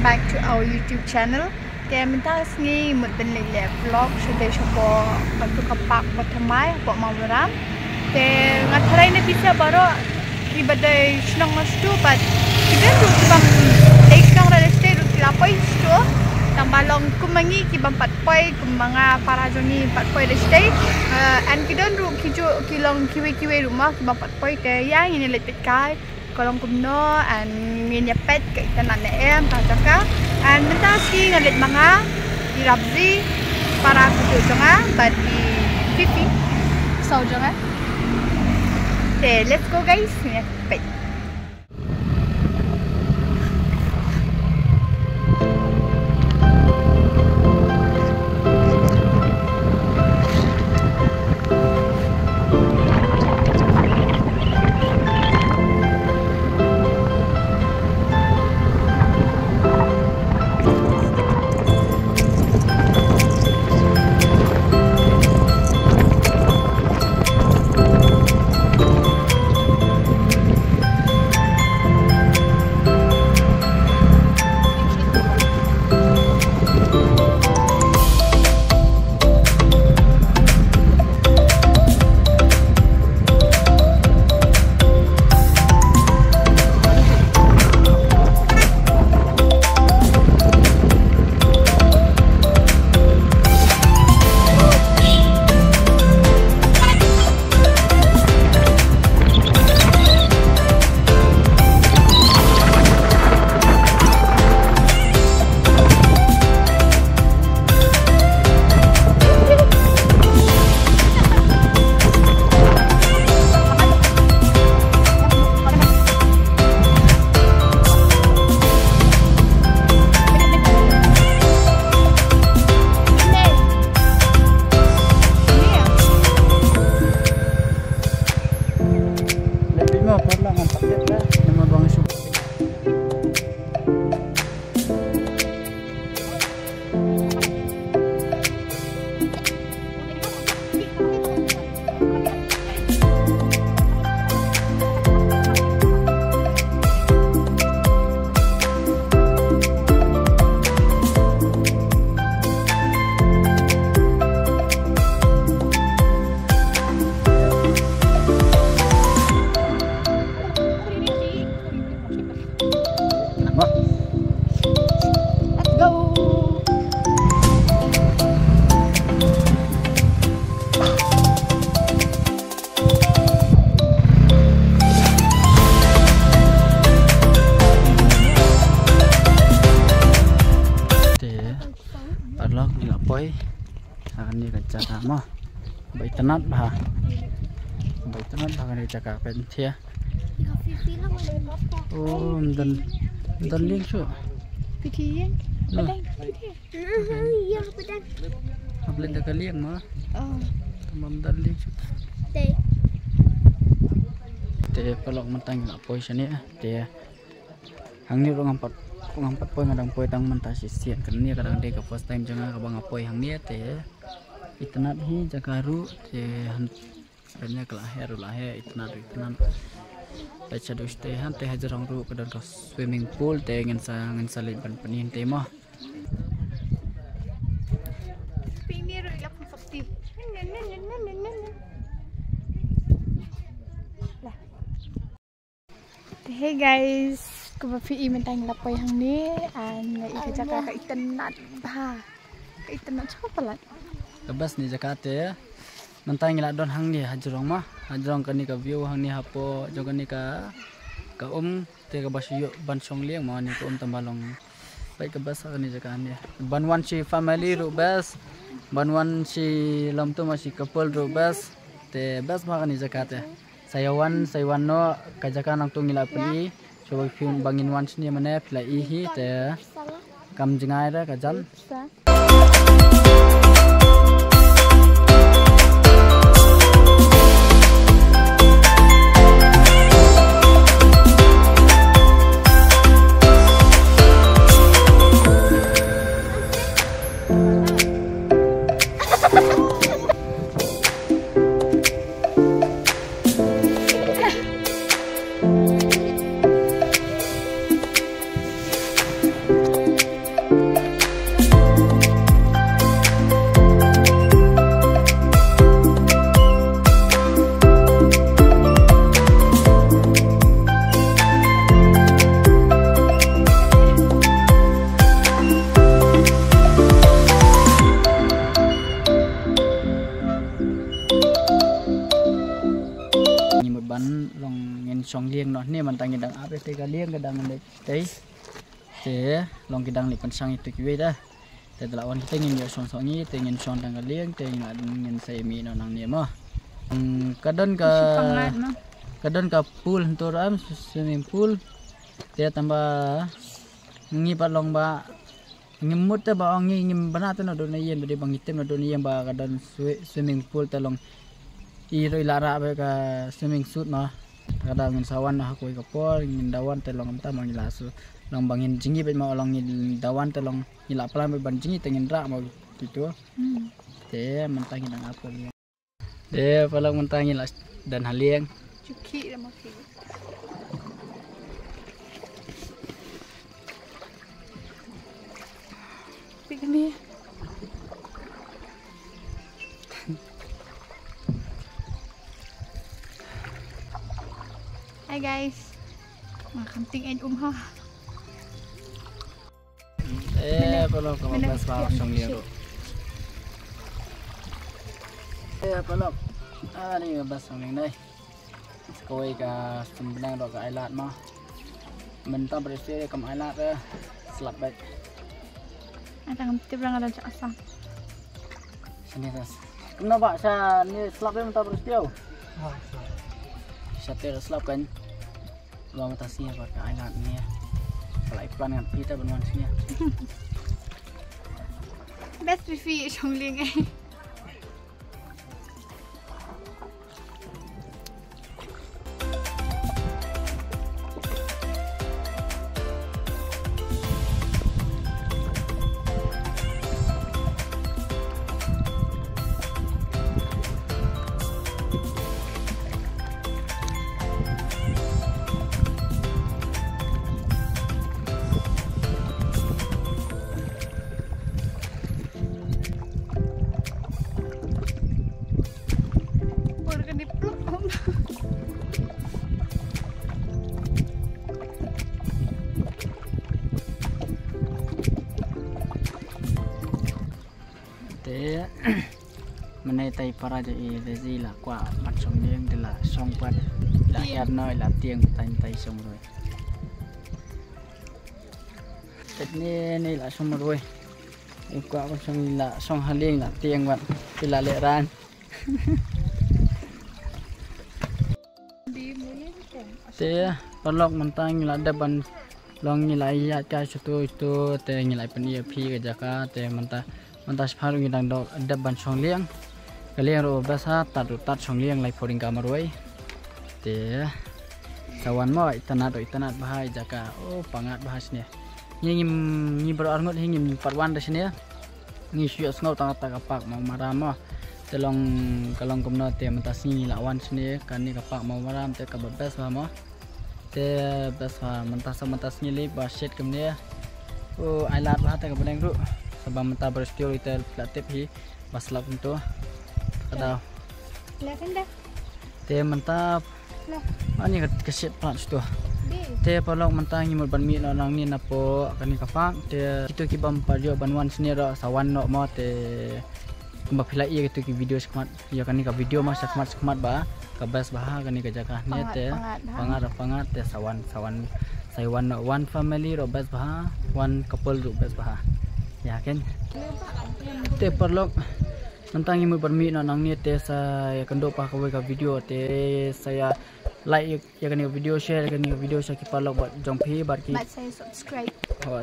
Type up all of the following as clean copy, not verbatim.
welcome back to our YouTube channel. Minta sini mungkin lihat vlog sudah coba untuk kapak pertama buat malam. Ngatai ini bisa baru ibadah senang mastu, but kita tu bang lekang dah stay tu lapai tu. Tambah long kumangi kibang 4 poi kumanga para joni 4 poi dah stay. And kita tu kilong kiwe rumah kibang 4 poi ke yang ini letak kai. Kolong kumno and minya pet ke itanan em tajaka and minta si ngalit mga irabzi para kutu jonga but di fifi so jonga. Let's go guys, minya pet. Akan ni kerja mah, baik tenat bah kan kerja pentia. Oh, dan link tu. Pikiran, pedang. Iya, pedang. Apa dah kalian mah? Oh, Tamam dan link tu. Teh pelok mentang nak poi sini teh. Hang ni orang ngampat poi ngadang poi tang mentah sisian kan ni kadang dek ke first time jangan kabang poi hang ni teh. Itnat hi jakaru teh banyak lahir itnat. Baca dus teh han teh jarang ru ke dalam swimming pool teh ngin salin ban penin teh mah. Ini rilap fakti. Hey guys, kubafi mentang lapoy hang ni and ikaja ka itenat ba. Ka itenat siapa pelat? Kebas ni jakate mentang ila don hang ni hajrong mah. Hajrong kan ni ka view hang ni hapo jogan ni ka te ka basyo ban song liang mah ni ka tambalong. Baik kebas kan ni jakane. Banwan si family ru bas. Banwan si lam tu masih couple ru bas. Te bas mah kan ni jakate. Sayawan no kajakan nang tungila peli coba film bangin wan sini mana pilai ihi te kam jengai dah kajal. long ngin song lieng no ni man tang dang ape te ka lieng ka dang le te long kidang li pensang itu kiwe dah te lawan kita ngin yo song ni te ngin song dang ka lieng te ngin sai mi no nang ni mo kadon ka pool toram swimming pool te tambah ngi palong ba ngimut te ba ngi ngim bana te no do yen bade bang item no do yen ba kadon swimming pool te long i roi lara ba ka swimming suit ma kadang ngin sawan ha koi ka por ngin dawan te long ta mang lasu long bangin jingi be ma long ngin dawan te long ila plan be ban jingi te ngin ra ma gitu te mentang ngin apa ni te palong mentang ngin dan halieng cuki dah makan ni. Hai guys, makan ting en ha. Pelok kalau pas langsung dia tu. Pelok, ni bas langsung ni. Sekoi ka sembenang dok ka ailat mah. Mentang bersih ke ailat dah. Selap baik. Ada ngambil berang ada cak asam. Sini tas. Kenapa sa ni selap dia mentang bersih tau? Sate selap kan. Long tasnya buat ke ailat ni. Kalau iklan dengan kita benuan sini. Best review trong lieng eh. Menai tay para jadi desi lah kuat macam ni yang adalah song kuat lah yar noi lah tiang tay song rồi. Tết ni là song rồi. Kuat macam ni lah song haling lah tiang kuat bila leran. Te pelok mentang lah depan long nilai ya kai situ itu te nilai penia pi ke jaka te mentah separuh ngidang dok depan song liang. Kalian ro basa tat song liang lai poring kamaroi te kawan mo itanat bahai jaka pangat bahas ni ngi berangot hingi parwan de sini ngi syuk ngau tang kapak mau maram mo telong kalong komno te mentas ngi lawan sini kan ni kapak mau maram te kabes mo te basa mentas ngi li baset kemne ailat bah te kabeng ru sebab mentah berstiol itu platip hi baslap untuk ada. Kelihatan dah. Te mentah. Ani keset plat tu. Te palok mentah ngimul ban mi nang ni napo kani kapak te itu kibam pajo banwan sini ro sawan no mo te kembak pilai ia gitu ki video semat ya kani ka video mas semat ba kabas bah kani ka jaga ni te pangat te sawan no one family ro bas bah one couple ro bas bah ya kan te palok tentang imu bermi nang ni te saya kendo pa ka video te saya like ya kan video share kan video saya kipalok buat jongpi barki saya subscribe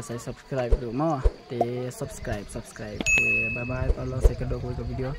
saya subscribe dulu mau te subscribe te bye bye kalau saya kendo ka video